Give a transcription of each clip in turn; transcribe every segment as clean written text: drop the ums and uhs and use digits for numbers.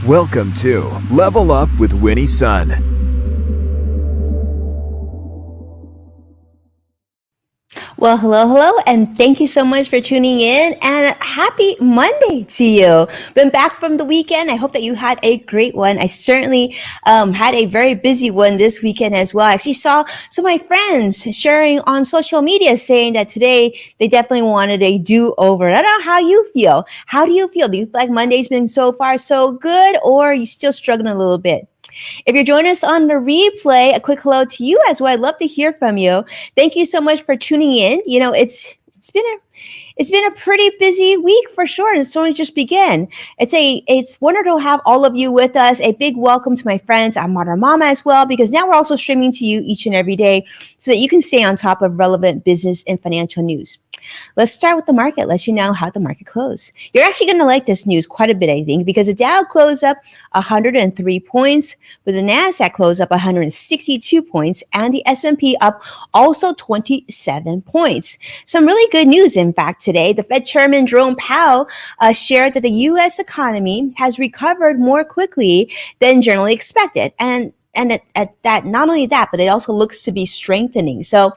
Welcome to Level Up with Winnie Sun. Well, hello, and thank you so much for tuning in, and happy Monday to you. Been back from the weekend. I hope that you had a great one. I certainly had a very busy one this weekend as well. I actually saw some of my friends sharing on social media saying that today they definitely wanted a do-over. I don't know how you feel. How do you feel? Do you feel like Monday's been so far so good, or are you still struggling a little bit? If you're joining us on the replay, a quick hello to you as well. I'd love to hear from you. Thank you so much for tuning in. You know, it's been a pretty busy week for sure, and it's only just begun. It's wonderful to have all of you with us. A big welcome to my friends at Modern Mama as well, because now we're also streaming to you each and every day so that you can stay on top of relevant business and financial news. Let's start with the market. Let you know how the market closed. You're actually going to like this news quite a bit, I think, because the Dow closed up 103 points, but the Nasdaq closed up 162 points, and the S&P up also 27 points. Some really good news, in fact, today. The Fed Chairman Jerome Powell shared that the U.S. economy has recovered more quickly than generally expected, and at that, not only that, but it also looks to be strengthening. So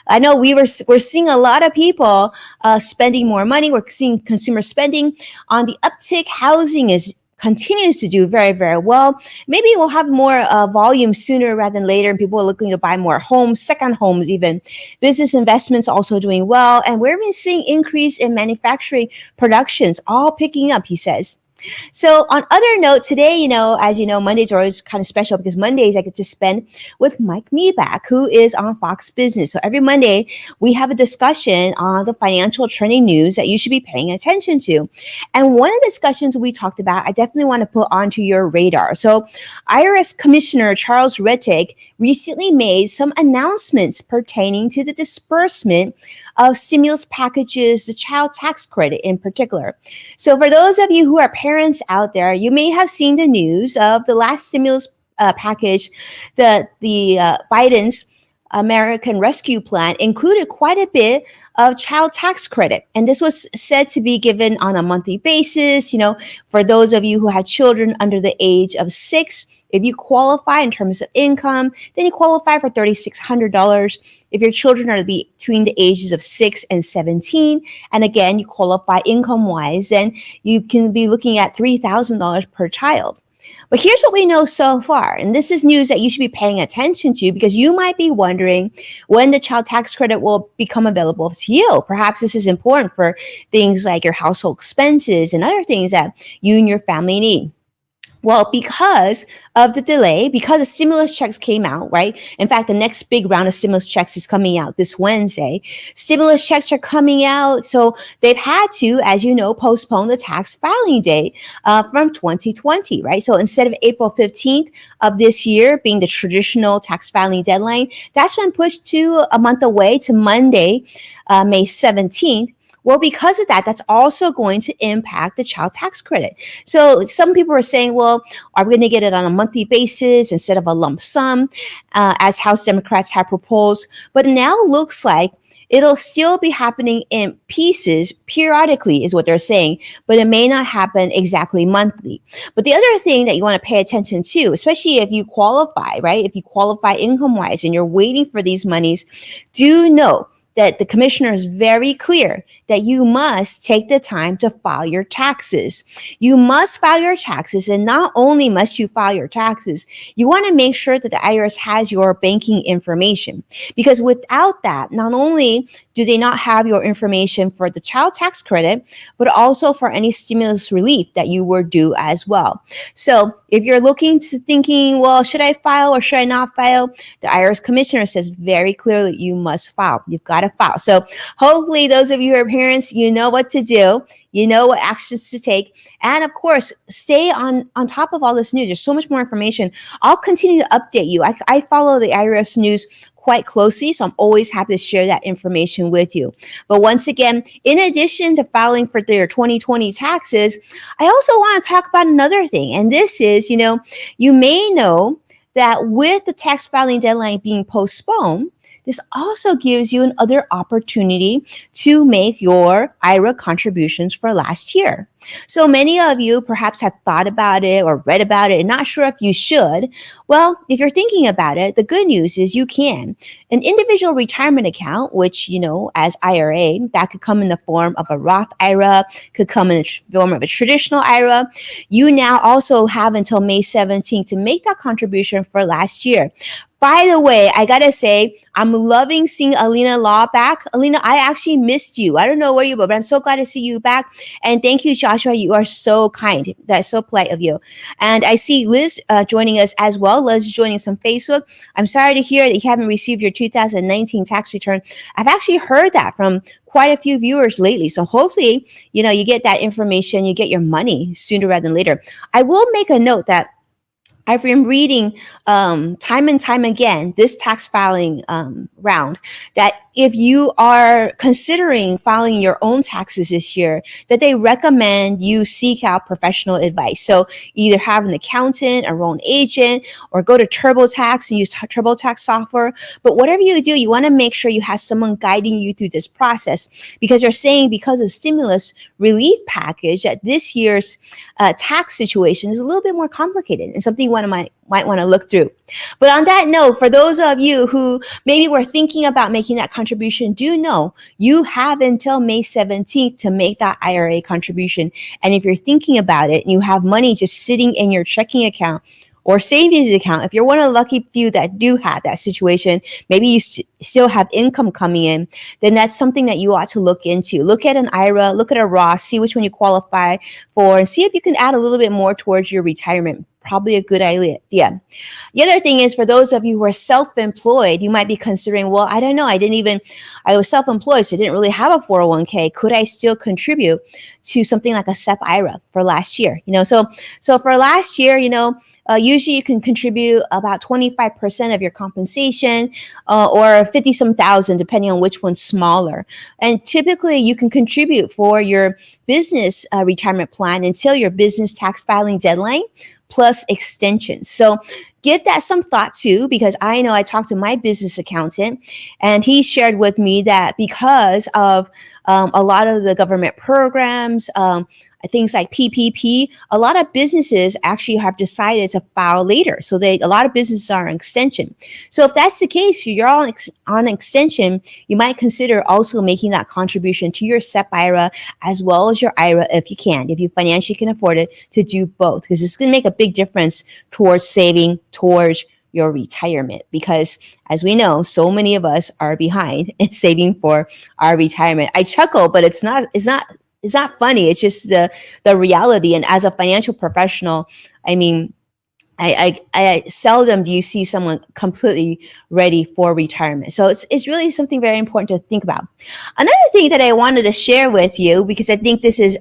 I know we're seeing a lot of people spending more money. We're seeing consumer spending on the uptick. Housing continues to do very, very well. Maybe we'll have more volume sooner rather than later, and people are looking to buy more homes, second homes even. Business investments also doing well, and we're even seeing increase in manufacturing productions, all picking up, he says. So on other note, today, as you know, Mondays are always kind of special because Mondays I get to spend with Mike Meeback, who is on Fox Business. So every Monday we have a discussion on the financial trending news that you should be paying attention to. And one of the discussions we talked about, I definitely want to put onto your radar. So IRS Commissioner Charles Rettig recently made some announcements pertaining to the disbursement of stimulus packages, the child tax credit in particular. So for those of you who are parents out there, you may have seen the news of the last stimulus package. The Biden's American Rescue Plan included quite a bit of child tax credit. And this was said to be given on a monthly basis. For those of you who had children under the age of 6, if you qualify in terms of income, then you qualify for $3,600. If your children are between the ages of 6 and 17, and again, you qualify income-wise, then you can be looking at $3,000 per child. But here's what we know so far, and this is news that you should be paying attention to because you might be wondering when the child tax credit will become available to you. Perhaps this is important for things like your household expenses and other things that you and your family need. Well, because of the delay, because the stimulus checks came out, right? In fact, the next big round of stimulus checks is coming out this Wednesday. Stimulus checks are coming out. So they've had to, as you know, postpone the tax filing date from 2020, right? So instead of April 15th of this year being the traditional tax filing deadline, that's been pushed to a month away to Monday, May 17th. Well, because of that, that's also going to impact the child tax credit. So some people are saying, well, are we going to get it on a monthly basis instead of a lump sum, as House Democrats have proposed? But it now looks like it'll still be happening in pieces periodically is what they're saying, but it may not happen exactly monthly. But the other thing that you want to pay attention to, especially if you qualify, right? If you qualify income-wise and you're waiting for these monies, do know that the commissioner is very clear that you must take the time to file your taxes. You must file your taxes, and not only must you file your taxes, you want to make sure that the IRS has your banking information, because without that, not only do they not have your information for the child tax credit, but also for any stimulus relief that you were due as well. So if you're thinking, well, should I file or should I not file? The IRS commissioner says very clearly you must file. You've got to file. So hopefully those of you who are parents, you know what to do. You know what actions to take. And of course, stay on top of all this news. There's so much more information. I'll continue to update you. I follow the IRS news quite closely, so I'm always happy to share that information with you. But once again, in addition to filing for their 2020 taxes, I also want to talk about another thing. And this is, you may know that with the tax filing deadline being postponed, this also gives you another opportunity to make your IRA contributions for last year. So many of you perhaps have thought about it or read about it and not sure if you should. Well, if you're thinking about it, the good news is you can. An individual retirement account, which, as IRA, that could come in the form of a Roth IRA, could come in the form of a traditional IRA. You now also have until May 17th to make that contribution for last year. By the way, I gotta say, I'm loving seeing Alina Law back. Alina, I actually missed you. I don't know where you were, but I'm so glad to see you back. And thank you, Joshua. You are so kind. That's so polite of you. And I see Liz joining us as well. Liz is joining us on Facebook. I'm sorry to hear that you haven't received your 2019 tax return. I've actually heard that from quite a few viewers lately. So hopefully, you get that information, you get your money sooner rather than later. I will make a note that I've been reading time and time again this tax filing round that if you are considering filing your own taxes this year, that they recommend you seek out professional advice. So either have an accountant, a own agent, or go to TurboTax and use TurboTax software. But whatever you do, you want to make sure you have someone guiding you through this process, because they're saying because of stimulus relief package that this year's tax situation is a little bit more complicated and something you might want to look through. But on that note, for those of you who maybe were thinking about making that contribution, do know you have until May 17th to make that IRA contribution. And if you're thinking about it and you have money just sitting in your checking account or savings account, if you're one of the lucky few that do have that situation, maybe you still have income coming in, then that's something that you ought to look into. Look at an IRA, look at a Roth, see which one you qualify for, and see if you can add a little bit more towards your retirement. Probably a good idea. The other thing is, for those of you who are self-employed, you might be considering, well, I don't know, I was self-employed, so I didn't really have a 401k. Could I still contribute to something like a SEP IRA for last year? So for last year, usually you can contribute about 25% of your compensation or 50 some thousand, depending on which one's smaller. And typically you can contribute for your business retirement plan until your business tax filing deadline, plus extensions. So give that some thought too, because I know I talked to my business accountant and he shared with me that because of a lot of the government programs, things like PPP, a lot of businesses actually have decided to file later. So a lot of businesses are on extension. So if that's the case, you're on extension, you might consider also making that contribution to your SEP IRA as well as your IRA if you financially can afford it, to do both, because it's going to make a big difference towards saving towards your retirement. Because as we know, so many of us are behind in saving for our retirement. I chuckle, but it's not funny. It's just the reality. And as a financial professional, I mean, I seldom do you see someone completely ready for retirement. So it's really something very important to think about. Another thing that I wanted to share with you, because I think this is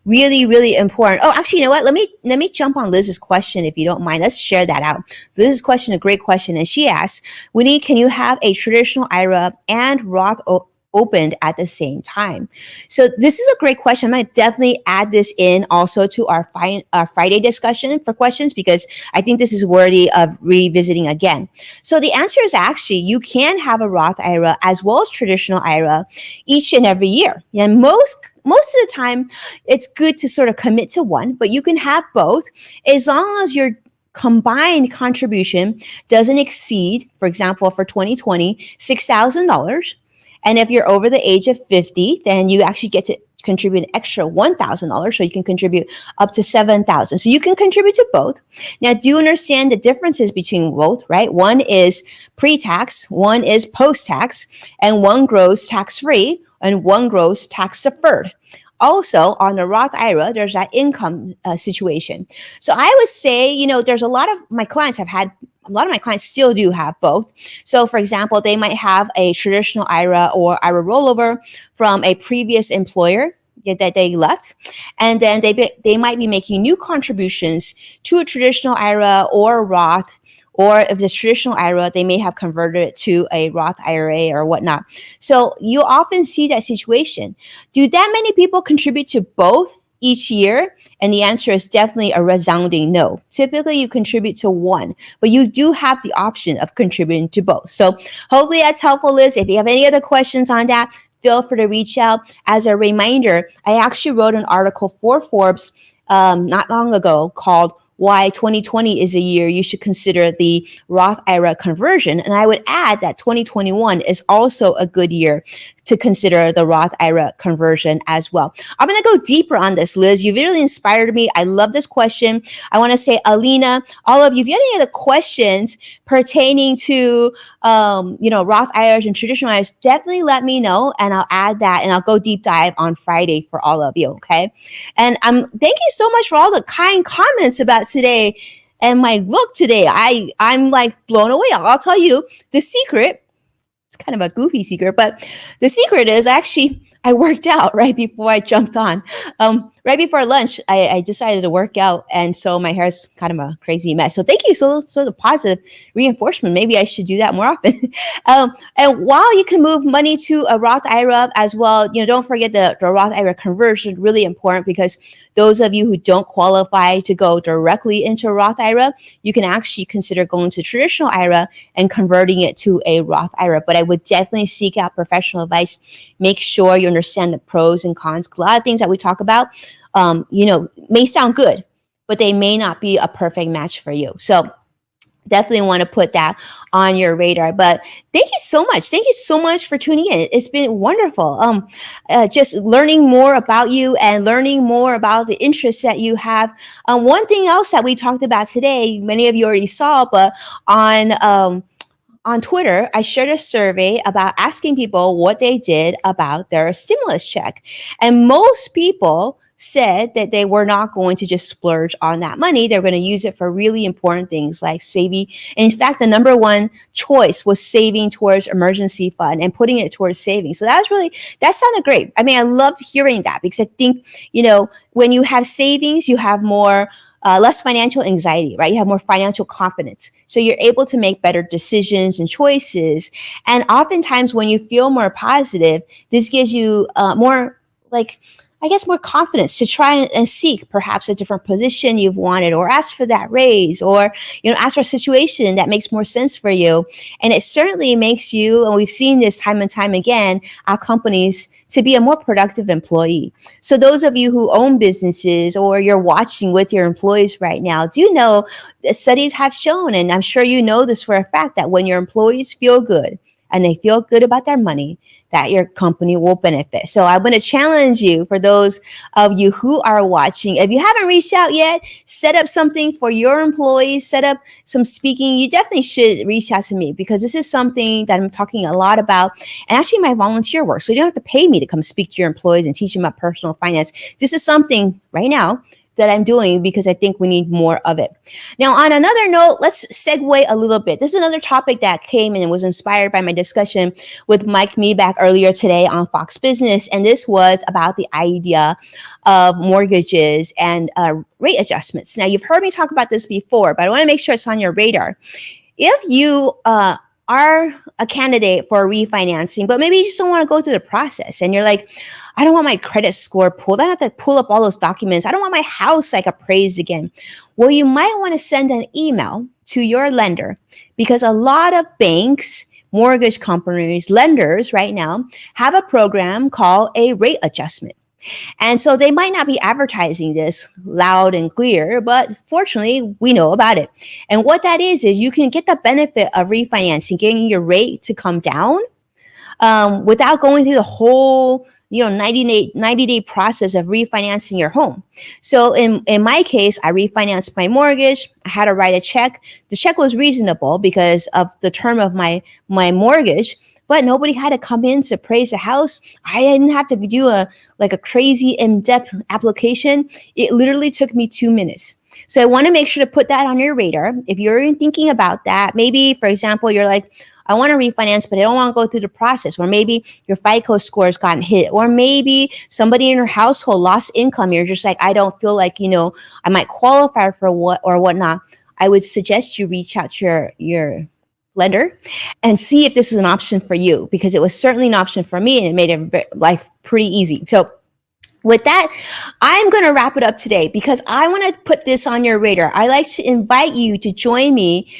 really, really important. Oh, actually, you know what? Let me jump on Liz's question, if you don't mind. Let's share that out. Liz's question, a great question. And she asked, Winnie, can you have a traditional IRA and Roth opened at the same time? So this is a great question. I'm going to definitely add this in also to our Friday discussion for questions, because I think this is worthy of revisiting again. So the answer is actually you can have a Roth IRA as well as traditional IRA each and every year. And most of the time, it's good to sort of commit to one, but you can have both as long as your combined contribution doesn't exceed, for example, for 2020, $6,000. And if you're over the age of 50, then you actually get to contribute an extra $1,000. So you can contribute up to $7,000. So you can contribute to both. Now, do you understand the differences between both, right? One is pre-tax, one is post-tax, and one grows tax-free, and one grows tax-deferred. Also, on the Roth IRA, there's that income situation. So I would say, there's a lot of my clients still do have both. So for example, they might have a traditional IRA or IRA rollover from a previous employer that they left. And then they might be making new contributions to a traditional IRA or Roth, or if it's traditional IRA, they may have converted it to a Roth IRA or whatnot. So you often see that situation. Do that many people contribute to both? each year? And the answer is definitely a resounding no. Typically, you contribute to one, but you do have the option of contributing to both. So hopefully that's helpful, Liz. If you have any other questions on that, feel free to reach out. As a reminder, I actually wrote an article for Forbes not long ago called Why 2020 is a Year You Should Consider the Roth IRA Conversion. And I would add that 2021 is also a good year to consider the Roth IRA conversion as well. I'm going to go deeper on this, Liz. You really inspired me. I love this question. I want to say, Alina, all of you, if you have any other questions pertaining to, Roth IRAs and traditional IRAs, definitely let me know and I'll add that and I'll go deep dive on Friday for all of you. Okay. And thank you so much for all the kind comments about today and my look today. I'm like blown away. I'll tell you the secret. It's kind of a goofy secret, but the secret is actually I worked out right before I jumped on. Right before lunch, I decided to work out, and so my hair's kind of a crazy mess. So thank you. So the positive reinforcement. Maybe I should do that more often. And while you can move money to a Roth IRA as well, don't forget the Roth IRA conversion. Really important because those of you who don't qualify to go directly into a Roth IRA, you can actually consider going to traditional IRA and converting it to a Roth IRA. But I would definitely seek out professional advice. Make sure you understand the pros and cons. A lot of things that we talk about, may sound good, but they may not be a perfect match for you. So definitely want to put that on your radar. But thank you so much. Thank you so much for tuning in. It's been wonderful. Just learning more about you and learning more about the interests that you have. One thing else that we talked about today, many of you already saw, but on Twitter, I shared a survey about asking people what they did about their stimulus check. And most people said that they were not going to just splurge on that money. They're going to use it for really important things like saving. And in fact, the number one choice was saving towards emergency fund and putting it towards saving. So that sounded great. I mean, I loved hearing that because I think, when you have savings, you have more less financial anxiety, right? You have more financial confidence. So you're able to make better decisions and choices. And oftentimes when you feel more positive, this gives you more confidence to try and seek perhaps a different position you've wanted, or ask for that raise, or, ask for a situation that makes more sense for you. And it certainly makes you, and we've seen this time and time again, our companies to be a more productive employee. So those of you who own businesses or you're watching with your employees right now, do know that studies have shown, and I'm sure you know this for a fact, that when your employees feel good, and they feel good about their money, that your company will benefit. So I'm going to challenge you, for those of you who are watching, if you haven't reached out yet, set up something for your employees, set up some speaking. You definitely should reach out to me because this is something that I'm talking a lot about, and actually my volunteer work. So you don't have to pay me to come speak to your employees and teach them about personal finance. This is something right now that I'm doing because I think we need more of it. Now, on another note, let's segue a little bit. This is another topic that came and was inspired by my discussion with Mike Meeback earlier today on Fox Business. And this was about the idea of mortgages and rate adjustments. Now, you've heard me talk about this before, but I want to make sure it's on your radar. If you are a candidate for refinancing, but maybe you just don't want to go through the process and you're like, I don't want my credit score pulled. I have to pull up all those documents. I don't want my house appraised again. Well, you might want to send an email to your lender because a lot of banks, mortgage companies, lenders right now have a program called a rate adjustment. And so they might not be advertising this loud and clear, but fortunately, we know about it. And what that is you can get the benefit of refinancing, getting your rate to come down without going through the whole 90-day process of refinancing your home. So in my case, I refinanced my mortgage. I had to write a check. The check was reasonable because of the term of my mortgage, but nobody had to come in to appraise the house. I didn't have to do a crazy in-depth application. It literally took me 2 minutes. So I want to make sure to put that on your radar. If you're thinking about that, maybe, for example, you're like, I want to refinance, but I don't want to go through the process. Or maybe your FICO score has gotten hit. Or maybe somebody in your household lost income. You're just like, I don't feel like, I might qualify for what or whatnot. I would suggest you reach out to your lender and see if this is an option for you, because it was certainly an option for me and it made life pretty easy. So With that, I'm going to wrap it up today because I want to put this on your radar. I like to invite you to join me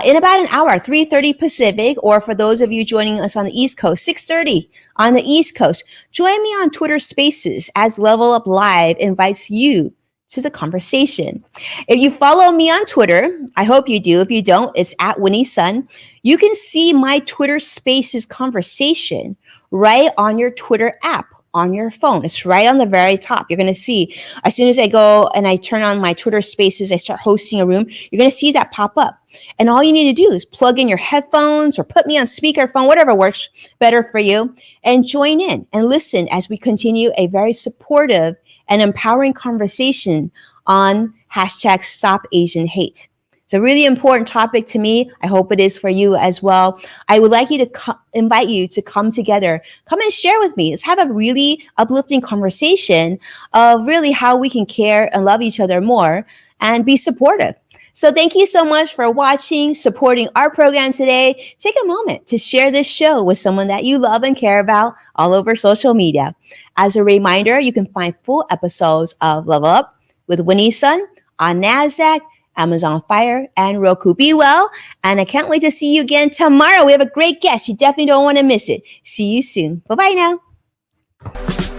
in about an hour, 3:30 Pacific, or for those of you joining us on the East Coast, 6:30 on the East Coast. Join me on Twitter Spaces as Level Up Live invites you to the conversation. If you follow me on Twitter, I hope you do. If you don't, it's at Winnie Sun. You can see my Twitter Spaces conversation right on your Twitter app on your phone. It's right on the very top. You're going to see as soon as I go and I turn on my Twitter Spaces, I start hosting a room, you're going to see that pop up. And all you need to do is plug in your headphones or put me on speakerphone, whatever works better for you, and join in and listen as we continue a very supportive and empowering conversation on hashtag Stop Asian Hate. It's a really important topic to me. I hope it is for you as well. I would like you to invite you to come together, come and share with me. Let's have a really uplifting conversation of really how we can care and love each other more and be supportive. So thank you so much for watching, supporting our program today. Take a moment to share this show with someone that you love and care about all over social media. As a reminder, you can find full episodes of Level Up with Winnie Sun on NASDAQ, Amazon Fire, and Roku. Be well, and I can't wait to see you again tomorrow. We have a great guest. You definitely don't want to miss it. See you soon. Bye-bye now.